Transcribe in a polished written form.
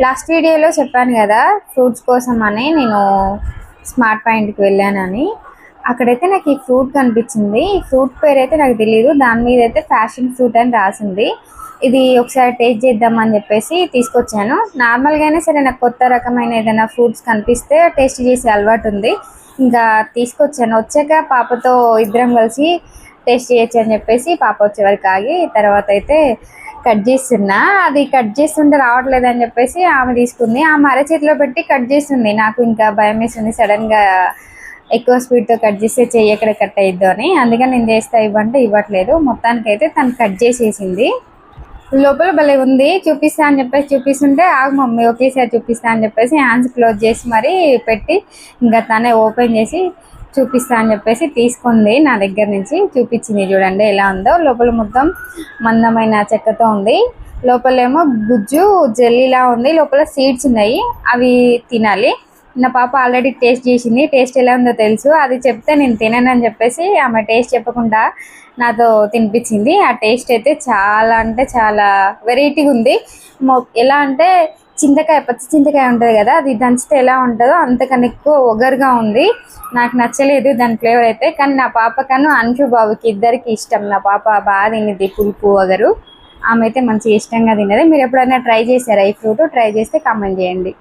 Last వీడియోలో చెప్పాను కదా ఫ్రూట్స్ కోసం అని నేను స్మార్ట్ పాయింట్కి వెళ్ళానని. అక్కడైతే నాకు ఈ ఫ్రూట్ కనిపించింది. ఈ ఫ్రూట్ పేరు అయితే నాకు తెలియదు. దాని మీద అయితే ఫ్యాషన్ ఫ్రూట్ అని రాసింది. ఇది ఒకసారి టేస్ట్ చేద్దామని చెప్పేసి తీసుకొచ్చాను. నార్మల్గానే సరే నాకు కొత్త రకమైన ఏదైనా ఫ్రూట్స్ కనిపిస్తే టేస్ట్ చేసే అలవాటు ఉంది. ఇంకా తీసుకొచ్చాను. వచ్చాక పాపతో ఇద్దరం కలిసి టేస్ట్ చేయొచ్చు అని చెప్పేసి పాప వచ్చే వరకు ఆగి తర్వాత అయితే కట్ చేస్తున్నా. అది కట్ చేస్తుంటే రావట్లేదు అని చెప్పేసి ఆమె తీసుకుంది. ఆమె అరచేతిలో పెట్టి కట్ చేస్తుంది. నాకు ఇంకా భయం వేస్తుంది, సడన్గా ఎక్కువ స్పీడ్తో కట్ చేస్తే చెయ్యి ఎక్కడ కట్ అయ్యిద్దు అని. అందుకని నేను చేస్తా ఇవ్వంటే ఇవ్వట్లేదు. మొత్తానికైతే తను కట్ చేసేసింది. లోపల భలే ఉంది, చూపిస్తా అని చెప్పేసి చూపిస్తుంటే ఆగు మమ్మీ ఒకేసారి చూపిస్తా అని చెప్పేసి హ్యాండ్స్ క్లోజ్ చేసి మరీ పెట్టి ఇంకా తనే ఓపెన్ చేసి చూపిస్తా అని చెప్పేసి తీసుకుంది. నా దగ్గర నుంచి చూపించింది. చూడండి ఎలా ఉందో. లోపల మొత్తం మందమైన చెక్కతో ఉంది. లోపలేమో గుజ్జు జెల్లీలా ఉంది. లోపల సీడ్స్ ఉన్నాయి, అవి తినాలి. నా పాప ఆల్రెడీ టేస్ట్ చేసింది. టేస్ట్ ఎలా ఉందో తెలుసు. అది చెప్తే నేను తిననని చెప్పేసి ఆమె టేస్ట్ చెప్పకుండా నాతో తినిపించింది. ఆ టేస్ట్ అయితే చాలా అంటే చాలా వెరైటీగా ఉంది. ఎలా అంటే చింతకాయ, పచ్చి చింతకాయ ఉంటుంది కదా, అది దంచితే ఎలా ఉంటుందో అంతకన్నా ఎక్కువ ఒగరుగా ఉంది. నాకు నచ్చలేదు దాని ఫ్లేవర్ అయితే. కానీ నా పాప కన్నా అంశు బాబుకి ఇద్దరికి ఇష్టం. నా పాప బాగా తినేది పులుపు ఒగరు. ఆమె అయితే మంచిగా ఇష్టంగా తినేది. మీరు ఎప్పుడైనా ట్రై చేశారా ఈ ఫ్రూట్? ట్రై చేస్తే కామెంట్ చేయండి.